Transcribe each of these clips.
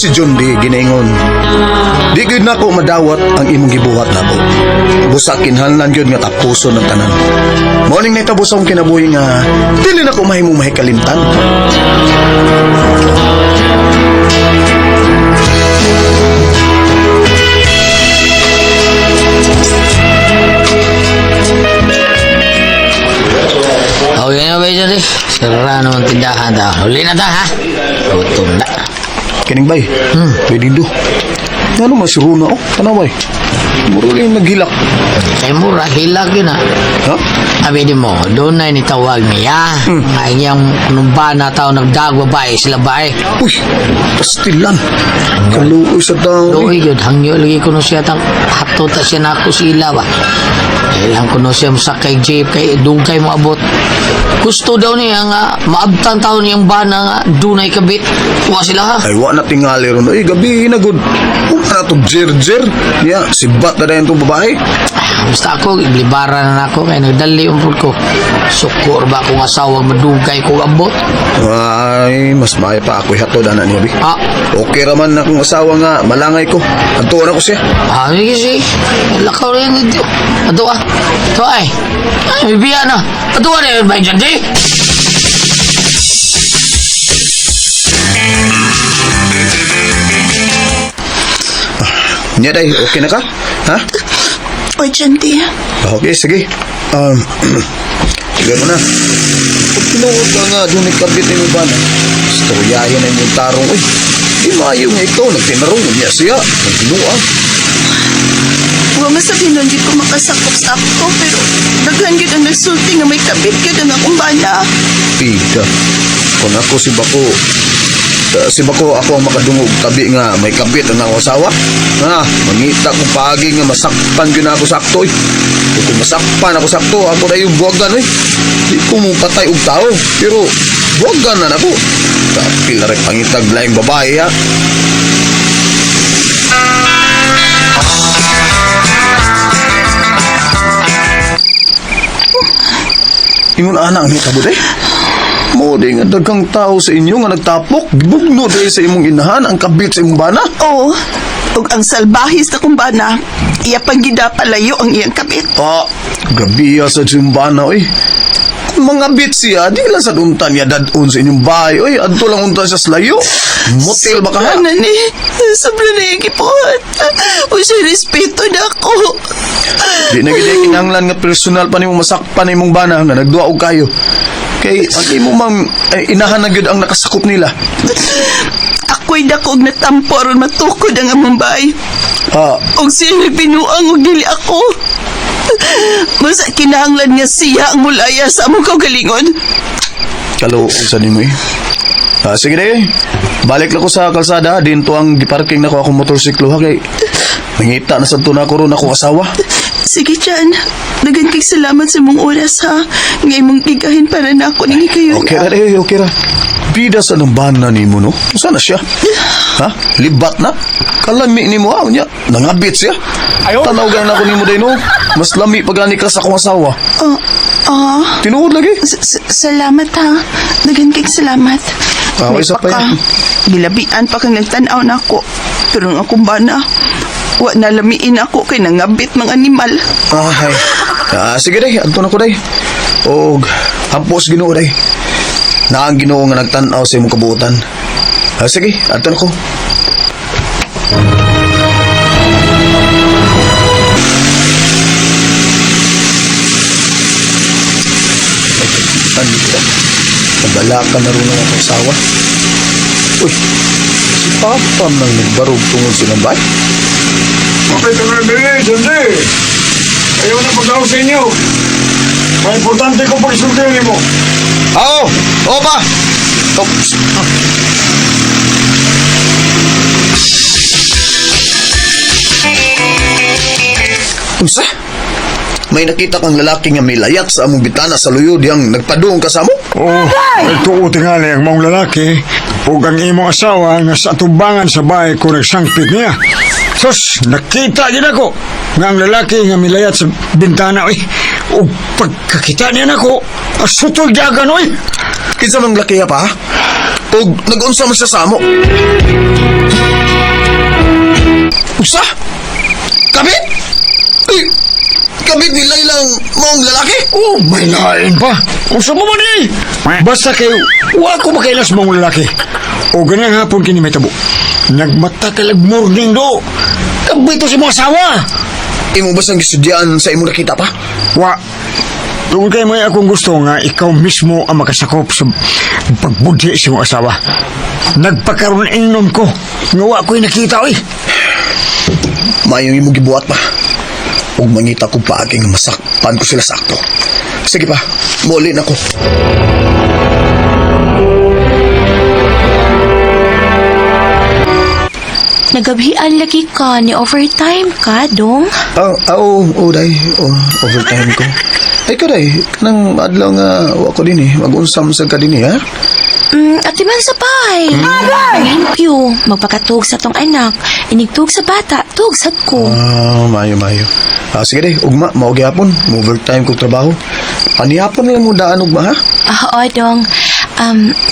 si John D. ginaingon. Di gyud nako madawat ang imong gibuhat nako. Busa kinahanglan gyud nga tapuson ng tanan. Morning na tabos akong kinabuhi nga dili nako mahimong mahikalimtan. Okay na ba yun eh? Sira naman tindahan daw. Huli na ta ha? Gutom na. Kining bay. Pwede do. Ano masiro na tanaway. Muro lang naghilak. Kaya mura, hilag yun ha. Ha? Sabi di mo, doon na initawag niya. Ay niyang nung na tao nagdagwa bae sila bae. Uy, pastilan. Kaluoy sa daw. Doon yun, hangyo lagi ko no siya tang hatuta siya na ako sila ba. Kailang ko no siya masakay jeep kay dugay mo abot. Gusto daw niya nga maabtan tao niyang bana nga dunay kabit. Tuwa sila ha. Ay, wa na tingali ron. Ay, gabi na good. Kung na to jer-jer. Ya, sibat na dayan itong babae. Basta ako, iblibaran na ako kaya nagdali yung food ko. Sukur ba akong asawang madugay ko abot? Ay, mas maayo pa ako hatod na niya, bi. Ah, Okay raman na kung asawa nga, malangay ko. Antuon ako siya. sige si. Lakaw rin ito. Ato ah. Ito ay. Ay, bibiya na. Ato na yun ba dyan, di? Niya, day, okay na ka? Ha? O, Jandy. Okay, sige. Sige mo na. Kung pinuod ka nga, doon ikabit na yung bana. Storyahin na yung tarong. Uy, di maayo nga ikaw. Nagtinarong niya siya. Nagtinuang. Huwag nga sabihin nun, di ko makasakop-sakop, pero daghan yun ang nagsulti nga may kabit ka ng akong bana. Pida. Kung ako si Bako ako ang makadungog tabi nga may kabit ang akong asawa. Mangita kong pagi nga masakpan yun ako sakto. Kung masakpan ako sakto, ako na yung buwagan. Di ko mong patay og tao, pero buwagan na ako. Kapil na rin pangitag laing babae ha. Ingon anak ni kabut mo di nga daghang tao sa inyo nga nagtapok gibugno dahil sa imong inahan ang kabit sa imong bana. Oo. Ug ang salbahis na kong bana, iya pagida palayo ang iyang kabit. Gabi sa imong bana oy. Kung mga bit siya, di lang sa duntan niya dadun sa inyong bahay. Oy, adto lang untan siya sa layo. Motel ba ka ha? Sobra na ni. Sobra na yung kipuhat. O siya respeto na ako. Di na gid kinahanglan nga personal pa nimo masakpan imong bana nga nagduwa og kayo. Kay ang imo mang inahan na gyud ang nakasakop nila. Ako'y dakog na tampo aron matukod ang among bahay. Og siya nagpinuang og dili ako. Basta kinahanglan nga siya ang mulaya sa among kaugalingon. Kalo sa nimo sige na balik lang ko sa kalsada. Dinto ang giparking na ko akong motorsiklo ha kay nangita na sa tuna ko ron akong asawa. Sige, Jan. Dagan kay salamat sa mong oras, ha? Ngay mong igahin para na ako nang ikayon. Okay ra. Bida sa ng bana ni mo, no? Saan na siya? Ha? Libat na? Kalami ni mo, niya. Nangabit siya. Tanawagan na ako ni mo din, no? Mas lami pagani ka sa akong asawa. Tinuod lagi. Salamat, ha? Dagan kay salamat. Okay, sa pa yan. Gilabian pa kang nagtanaw na ako. Pero ang akong bana, wa nalamiin ako kay nangabit mga animal. Sige day, anto na ko day. Og hampos Ginoo day. Na ang Ginoo nga nagtan-aw sa imong kabuotan. Sige, anto na ko. Nagbalaka na rin ang asawa. Uy, si Papa nang nagbarog tungod silang bahay. Kapit ka na dili, Jandy! Ayaw na pagkaw sa inyo. May importante ko pag-isultihin mo. Oo ba? Unsa? May nakita kang lalaki nga may layat sa among bitana sa luyod yang nagpadung ka sa mo? Nagtuo tingali ang mong lalaki ug ang imong asawa nga sa tubangan sa bahay ko nagsangpit niya. Sus, nakita din ako nga ang lalaki nga milayat sa bintana, oy. O pagkakita niya nako, asutol dagan, oy. Kinsa mang laki pa? O nag-unsa man siya sa amo. Usa? Kabit? Ay, kabit ni Laylang maong lalaki? Oh, may lain pa. Kung sa mo man eh. Basta kayo, wa ko makailas mong lalaki. O ganang hapon kini may tabo. Nagmata kalag morning do. Kabito si mga asawa. Imo ba sang gisudyaan sa imo nakita pa? Wa. Tungkol kayo may akong gusto nga ikaw mismo ang makasakop sa pagbudhi sa mga asawa. Nagpakaroon inom ko. Nga wa ko'y nakita eh. Mayong imo gibuhat pa. Ug mangita ko paaging masakpan ko sila sakto. Sige pa, muli na ko. Nagabihan lagi ka ni overtime ka, dong. Day. Overtime ko. Ay, ka, day. Kanang adlaw nga, wa ko din eh. Mag-unsam sa ka din eh, ha? Ati man sa bay. Thank you. Magpakatug sa tong anak. Inigtug sa bata. Tug sad ko. Mayo. Sige day, ugma, maugi hapon. Overtime kong trabaho. Panihapon na lang mo daan ugma, ha? Oo, dong.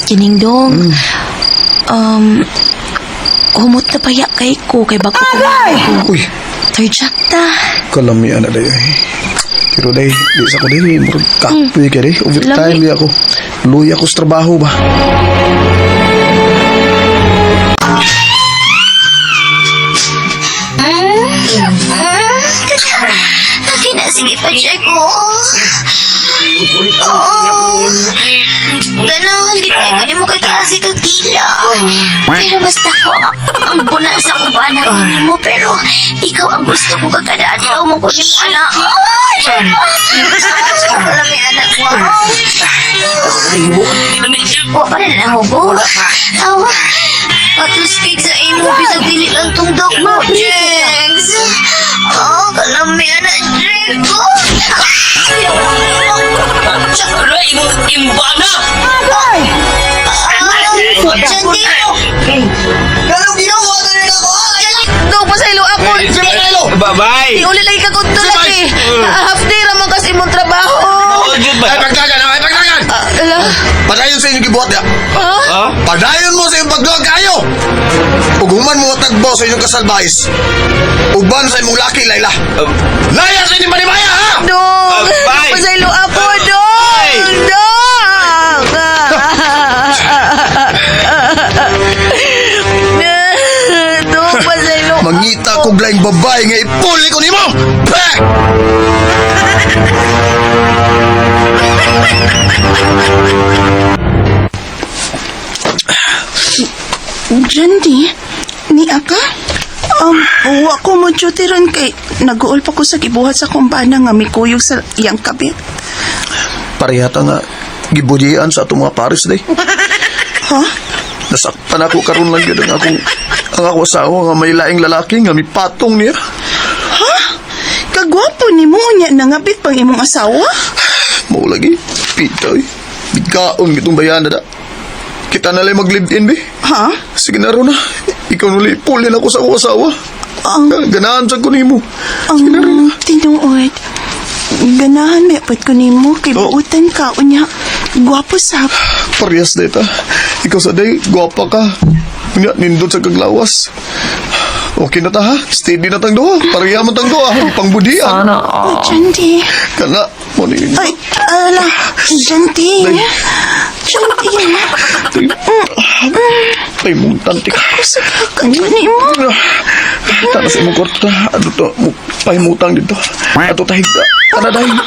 Kining dong. Humot na paya kay ko kay bago ko. Uy, Tarjak ta. kalamian na day. Pero day, di sa ko day, murag kapoy ka day. Overtime Lami. di ako. Luya ko sa trabaho ba? Lagi na sige pa siya ko. Ganahan, di ko mo kataas ito tila. Pero basta ko ang bunan sa kubanan mo. Pero ikaw ang gusto ko kagandaan. Ikaw mo ko yung anak. Wala may anak mo. Wa pa rin ang hubo. Awa. Patuskig sa imo. Bisag dili lang tong dogma. Jegs. Kalami anak. Jegs. Aray, imbana! Jandy! Ganong ginawa na rin ako, Dog, pasaylo ako! Bye-bye! Iuli lagi ka kunto lagi! Half day ramang kasi mong trabaho! Ay, pagdagan! Ala? Padayon sa inyong gibuhat niya. Ha? Padayon mo sa inyong pagduwag kayo. Uguman mo tagbo sa inyong kasalbahis. Uban sa imong laki, Layla. Laya sa inyong panimaya, ha? Dog! Bye! Pasaylo ako, Dog! Dog! Dog, pasaylo ako! Mangita ko blaing babae nga ipuli ko ni mo. Peh! Jandy, ni Aka? Wa ko mo ron kay nag-uol pa ko sa gibuhat sa kumbana nga may kuyog sa iyang kabit. Parehata nga gibudian sa atong mga pares day. Ha? Nasaktan ako karon lang yun ang ako asawa nga may laing lalaki nga may patong niya. Ha? Kagwapo ni mo niya nangabit pang imong asawa? Mau lagi, pitoy. Bigkaon gitong bayan na da. Kita na lang mag-live-in, be. Ha? Sige na ro na. Ikaw nuli, pulin ako sa akong asawa. Ganahan sa ko ni mo. Sige na ro na. Tinuod. Ganahan may apat ko nimo kay Oh. buutan ka unya. Gwapo sap. Parehas na ita. Ikaw sa day, gwapa ka. Nga, nindot sa kaglawas. Okay na ta ha? Steady na tang doha. Pareha man tang doha. Pangbudian. Oh, Jandy. Kana, mo ni. Ay, ala. Jandy. Day. Jandy. Ay, mong tantik. Kanyo nimo. Tara sa imong kwarta. Ano to? Pahimutang dito. Ato tahig ta. Tara dahil.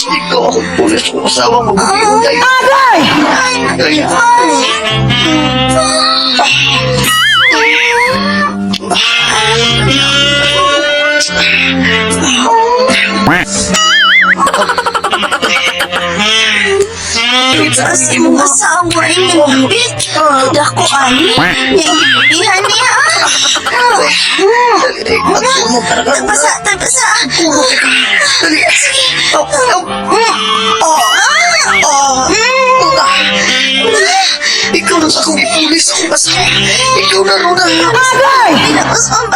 Ikaw ako pulis ko asawa mo. Agay! Kasi mga asawa yung bit. Dako ani. Ihan niya. Tagbasa. Ikaw na sa akong ipulis akong asawa. Ikaw na, Rona. Agay! Pinakas ang